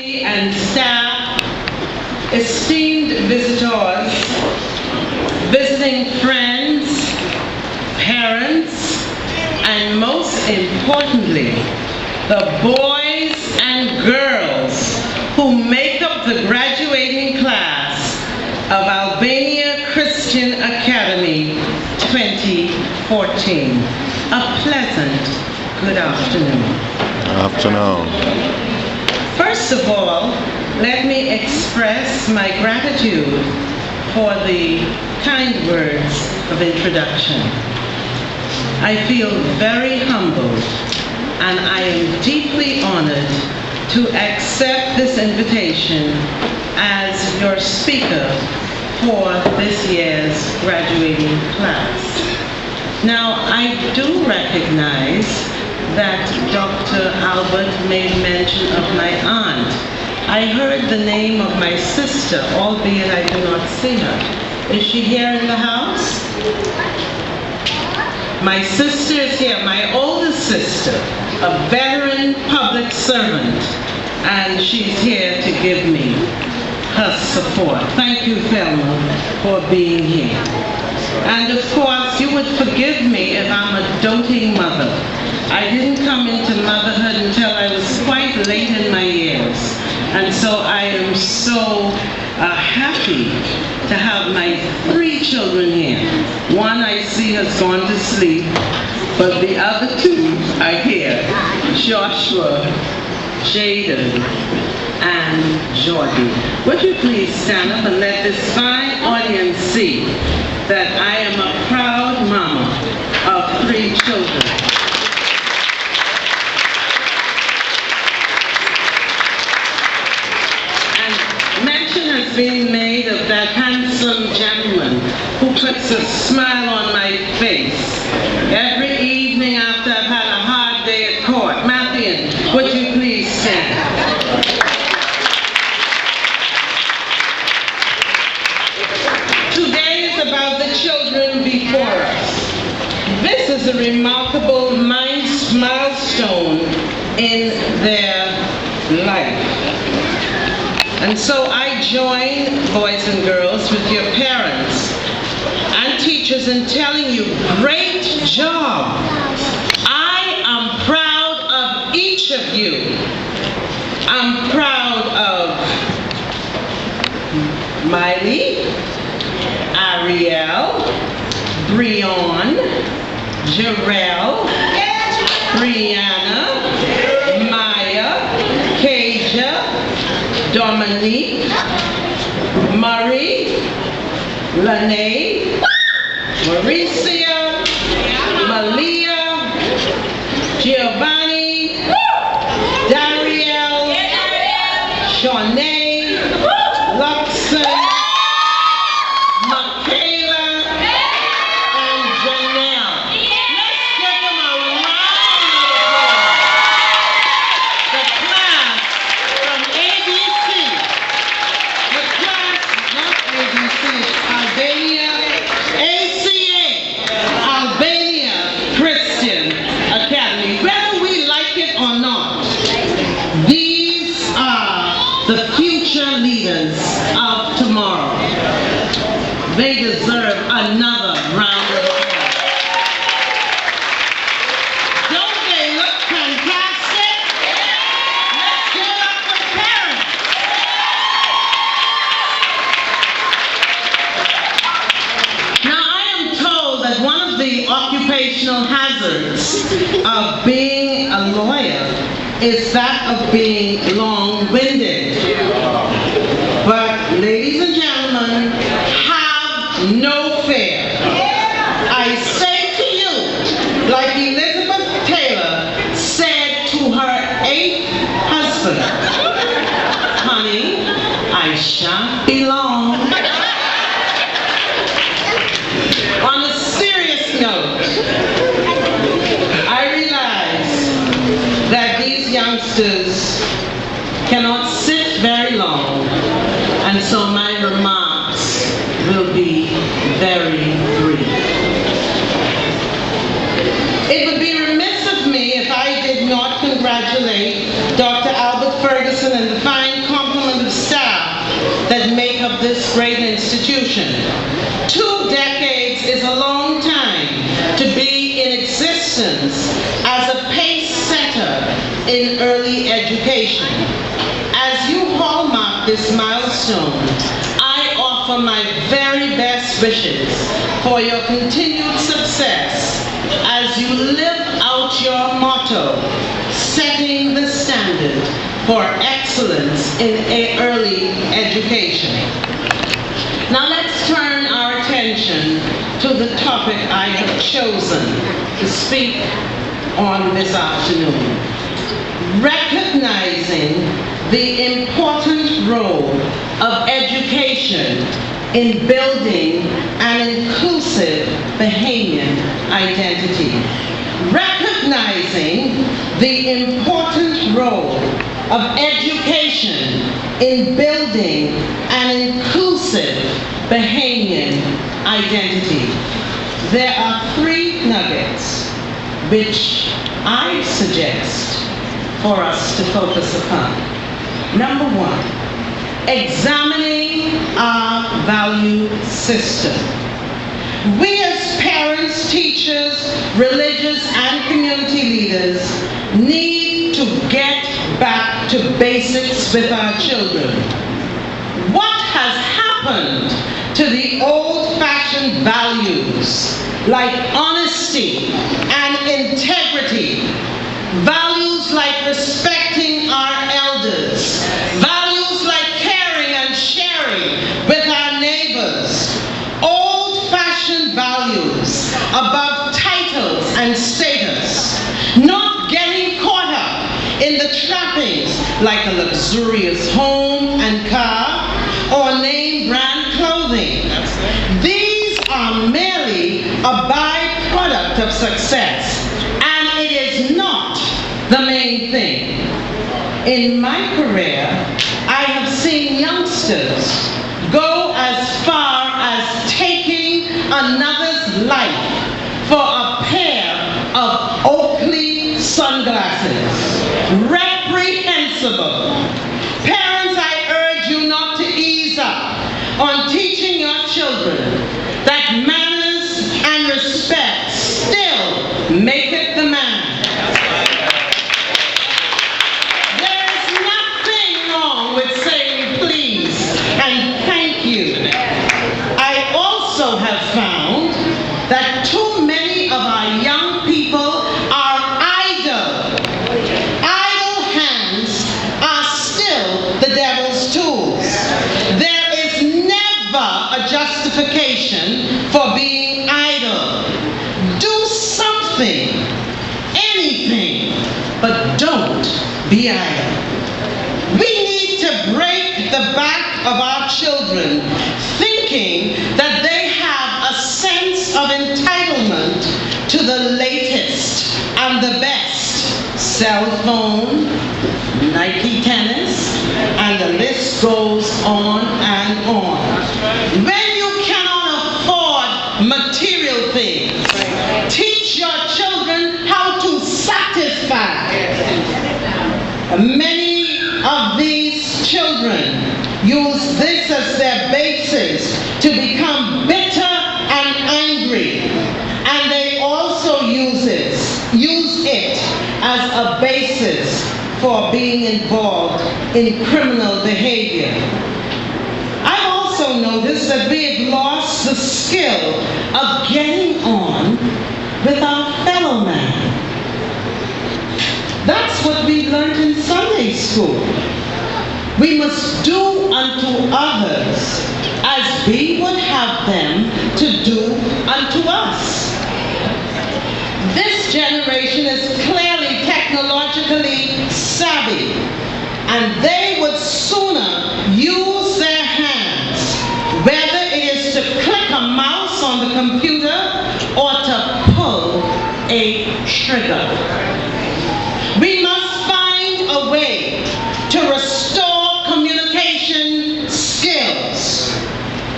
faculty and staff, esteemed visitors, visiting friends, parents, and most importantly, the boys and girls who make up the graduating class of Albania Christian Academy 2014. A pleasant good afternoon. Afternoon. First of all, let me express my gratitude for the kind words of introduction. I feel very humbled and I am deeply honored to accept this invitation as your speaker for this year's graduating class. Now, I do recognize that Dr. Albert made mention of my aunt. I heard the name of my sister, albeit I do not see her. Is she here in the house? My sister is here, my oldest sister, a veteran public servant, and she's here to give me her support. Thank you, Thelma, for being here. And of course, you would forgive me if I'm a doting mother. I didn't come into motherhood until I was quite late in my years. And so I am so happy to have my 3 children here. One I see has gone to sleep, but the other 2 are here. Joshua, Jaden, and Jordan. Would you please stand up and let this fine audience see that I am a proud mama of 3 children. And mention has been made of that handsome gentleman who puts a smile on my face every evening after I've had a hard day at court. Matthew, would you please stand? About the children before us. This is a remarkable milestone in their life. And so I join boys and girls with your parents and teachers in telling you, great job. I am proud of each of you. I'm proud of Miley, Ariel, Breon, Jarrell, Brianna, Maya, Kaja, Dominique, Marie, Lene, Mauricia, Malia, Giovanni, Dariel, Shawnee, Luxon, they deserve another round of applause. Don't they look fantastic? Let's give it up for the parents. Now, I am told that one of the occupational hazards of being a lawyer is that of being long-winded. But, ladies and gentlemen, no fear. I say to you, like Elizabeth Taylor said to her 8th husband, honey, I shan't be long. On a serious note, I realize that these youngsters cannot sit very long, and so my remarks will be very brief. It would be remiss of me if I did not congratulate Dr. Albert Ferguson and the fine this great institution. 2 decades is a long time to be in existence as a pace setter in early education. As you hallmark this milestone, I offer my very best wishes for your continued success as you live out your motto, setting the standard for excellence in early education. Now let's turn our attention to the topic I have chosen to speak on this afternoon. Recognizing the important role of education in building an inclusive Bahamian identity. Recognizing the important role of education in building an inclusive Bahamian identity. There are 3 nuggets which I suggest for us to focus upon. Number 1, examining our value system. We as parents, teachers, religious and community leaders need to get back to basics with our children. What has happened to the old-fashioned values like honesty and integrity, values like respecting our elders, values like caring and sharing with our neighbors, old-fashioned values above titles and status, not getting caught up in the trappings like a luxurious home and car or name brand clothing. These are merely a byproduct of success, and it is not the main thing. In my career, I have seen youngsters go as far as taking another's life for a pair of Oakley sunglasses. Reprehensible. Parents, I urge you not to ease up on teaching your children that manners and respect still maketh the man. There is nothing wrong with saying please and thank you. I also have found that too many of our young people are idle. Idle hands are still the devil's tools. There is never a justification for being idle. Do something, anything, but don't be idle. We need to break the back of our children thinking that they have a sense of entitlement to the latest and the best cell phone, Nike tennis, and the list goes on and on. When you cannot afford material things, teach your children how to satisfy. Many of these children use this as their basis to become bitter and angry, and they also use it as a basis for being involved in criminal behavior. I also noticed that we have lost the skill of getting on with our fellow man. That's what we learned in Sunday school. We must do unto others as we would have them to do unto us. This generation is clearly technologically savvy, and they would sooner use their hands, whether it is to click a mouse on the computer or to pull a trigger. We must find a way to restore communication skills.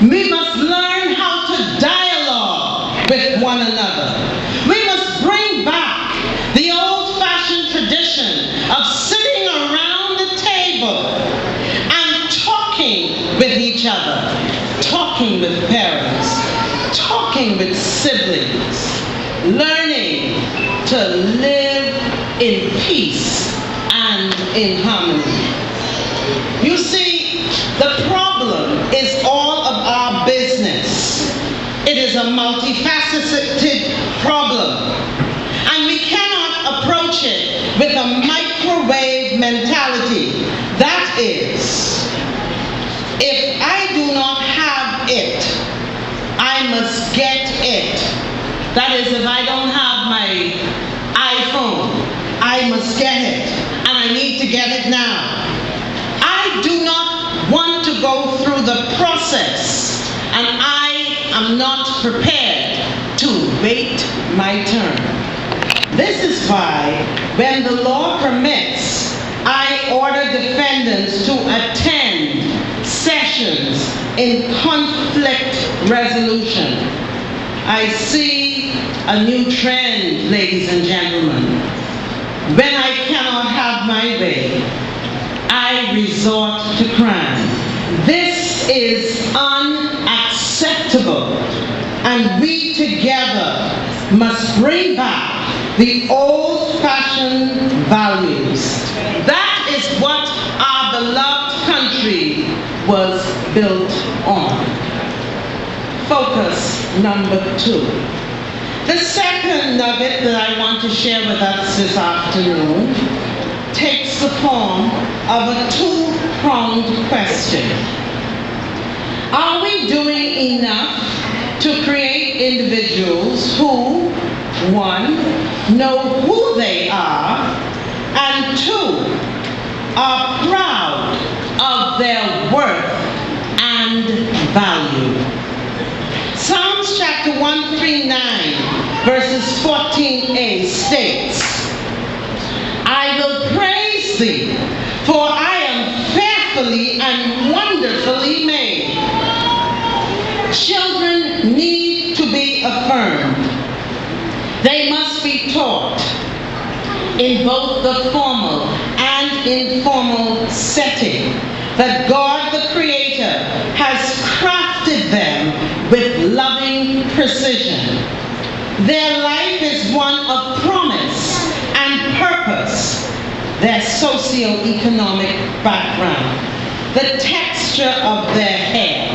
We must learn how to dialogue with one another. We must bring back the old-fashioned tradition of sitting around the table and talking with each other. talking with parents, talking with siblings, learning to live in peace and in harmony. You see, the problem is all of our business. It is a multifaceted problem, and we cannot approach it with a microwave mentality. That is, if I do not have it, I must get it. That is, if I don't have my iPhone, I must get it, and I need to get it now. I do not want to go through the process, and I am not prepared to wait my turn. This is why, when the law permits, I order defendants to attend sessions in conflict resolution. I see a new trend, ladies and gentlemen. When I cannot have my way, I resort to crime. This is unacceptable, and we together must bring back the old-fashioned values. That is what our beloved country was built on. Focus number 2. The second nugget that I want to share with us this afternoon takes the form of a two-pronged question. Are we doing enough to create individuals who, 1, know who they are, and 2, are proud of their worth and value? Psalms chapter 139, verses 14a states, I will praise thee, for I am fearfully and wonderfully made. Children need to be affirmed. They must be taught in both the formal and informal setting that God the Creator has crafted them with loving precision. Their life is one of promise and purpose. Their socio-economic background, the texture of their hair,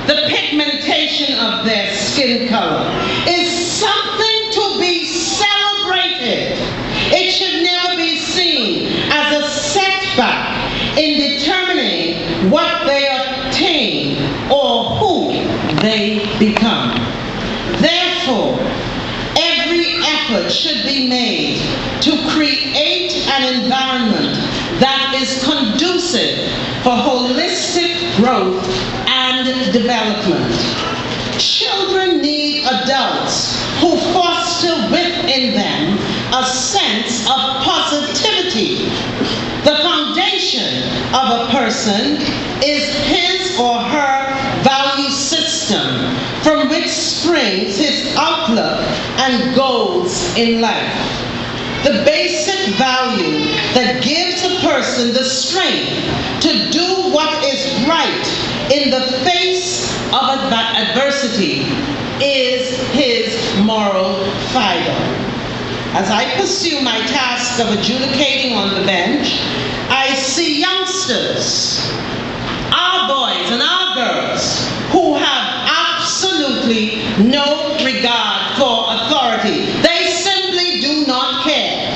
the pigmentation of their skin color is something to be celebrated. It should never be seen as a setback in determining what they attain or who they become. Therefore, every effort should be made to create an environment that is conducive for holistic growth and development. Children need adults who foster within them a sense of positivity. The foundation of a person is his or her value system, from which springs his outlook and goals in life. The basic value that gives a person the strength to do what is right in the face of adversity is his moral fiber. As I pursue my task of adjudicating on the bench, I see youngsters, our boys and our girls, who have absolutely no regard for authority. They simply do not care.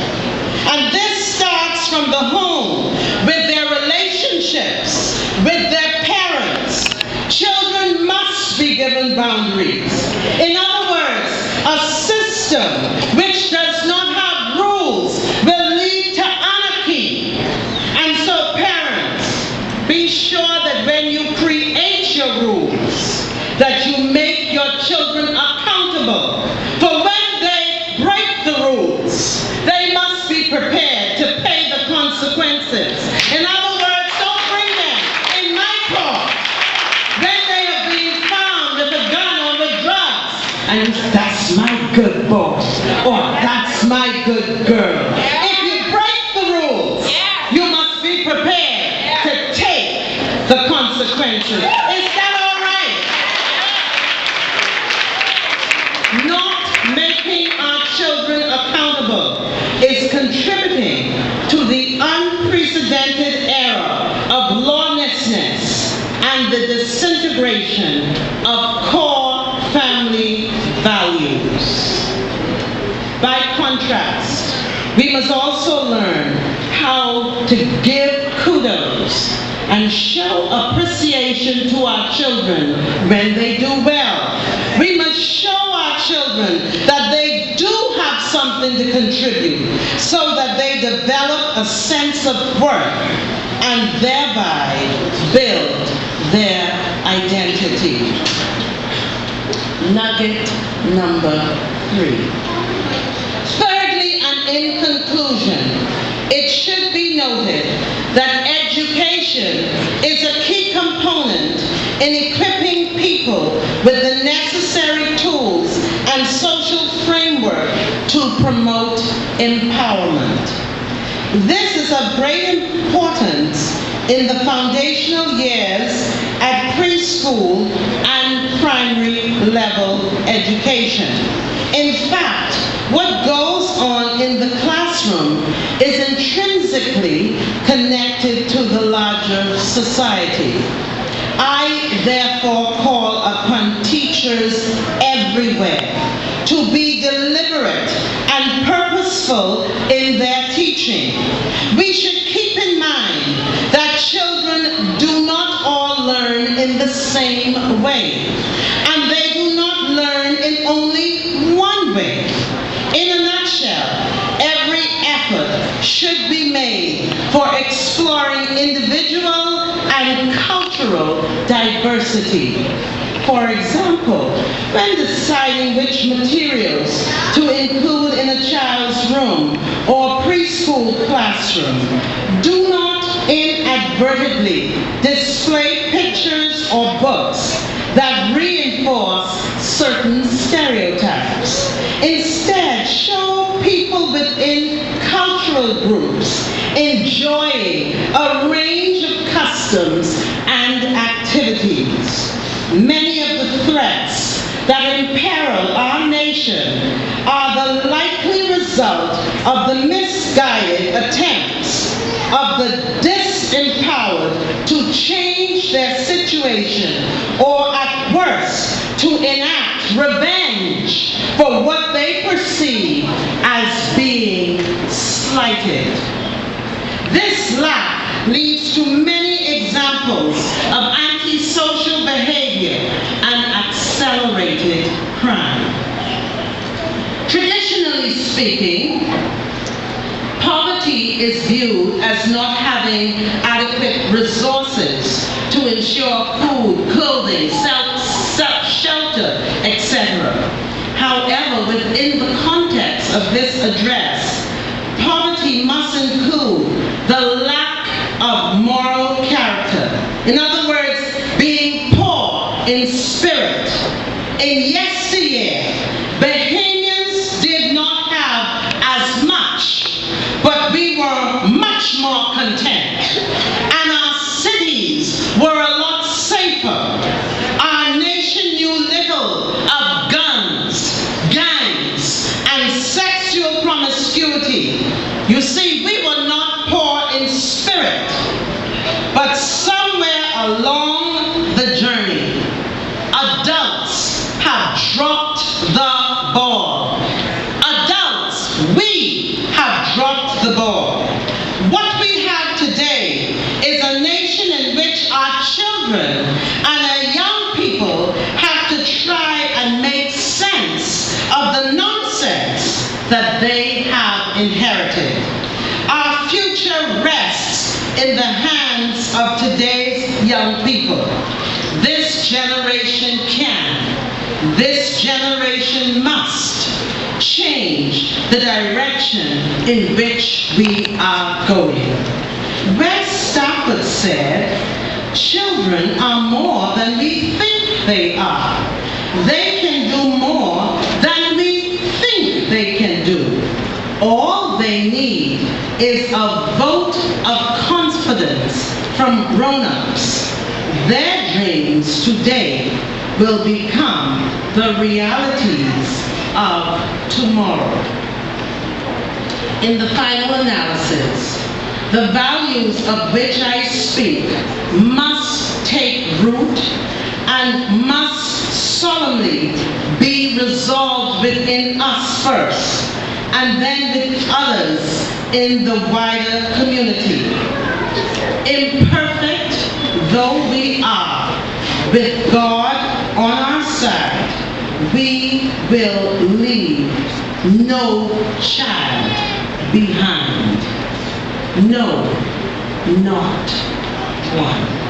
And this starts from the home, with their relationships, with their parents. Children must be given boundaries. In other words, a system which does not have rules will lead to anarchy. And so parents, be sure that when you create your rules, that you make your children accountable. For when they break the rules, they must be prepared to pay the consequences. In other words, don't bring them in my court when they have been found with a gun or with drugs. And that's my good boy, or that's my good girl. If you break the rules, you must be prepared to take the consequences. Is that all right? integration of core family values. By contrast, we must also learn how to give kudos and show appreciation to our children when they do well. We must show our children that they do have something to contribute so that they develop a sense of worth and thereby build their identity. Nugget number 3. Thirdly, and in conclusion, it should be noted that education is a key component in equipping people with the necessary tools and social framework to promote empowerment. This is of great importance in the foundational years at preschool and primary level education. In fact, what goes on in the classroom is intrinsically connected to the larger society. I therefore call upon teachers everywhere to be deliberate and purposeful in their teaching. We should keep in mind that children do not all learn in the same way, and they do not learn in only one way. In a nutshell, every effort should be made for exploring individual and cultural diversity. For example, when deciding which materials to include in a child's room or preschool classroom, do not inadvertently display pictures or books that reinforce certain stereotypes. Instead, show people within cultural groups enjoying a range of customs and activities. Many of the threats that imperil our nation are the likely result of the misguided attempts of the disempowered to change their situation, or at worst, to enact revenge for what they perceive as being slighted. This lack leads to many examples of antisocial behavior and accelerated crime. Traditionally speaking, poverty is viewed as not having adequate resources to ensure food, clothing, shelter, etc. However, within the context of this address, poverty must include the lack of moral character. In other words, being poor in spirit. In yesteryear, Bahamians did not have as much, but we were much more content. And our cities were a lot safer. Our nation knew little of guns, gangs, and sexual promiscuity. You see, we were not poor in spirit, but somewhere along the journey, adults have dropped the ball. Adults, we have dropped the ball. What we have today is a nation in which our children and our young people have to try and make sense of the nonsense that they have inherited. Our future rests in the hands of today's young people. This generation can, this generation must change the direction in which we are going. Red Stafford said, "Children are more than we think they are. They can do more than we think they can do. All they need is a vote of confidence from grown-ups. Their dreams today will become the realities of tomorrow." In the final analysis, the values of which I speak must take root and must solemnly be resolved within us first, and then with others in the wider community. Imperfect though we are, with God on our side, we will leave no child behind. No, not one.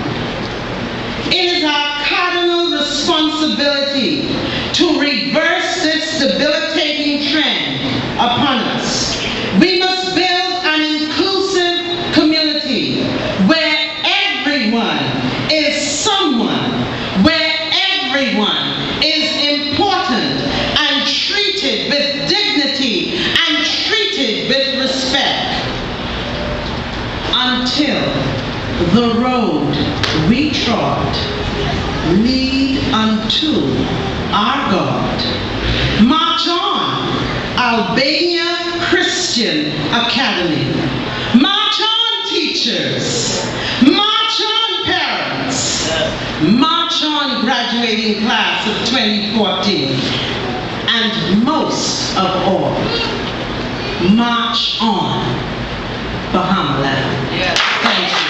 It is our cardinal responsibility to reverse this debilitating trend upon us. We must build an inclusive community where everyone is someone, where everyone is important and treated with dignity and treated with respect, until the road we trod lead unto our God. March on, Albania Christian Academy. March on, teachers. March on, parents. March on, graduating class of 2014. And most of all, march on, Bahamaland. Thank you.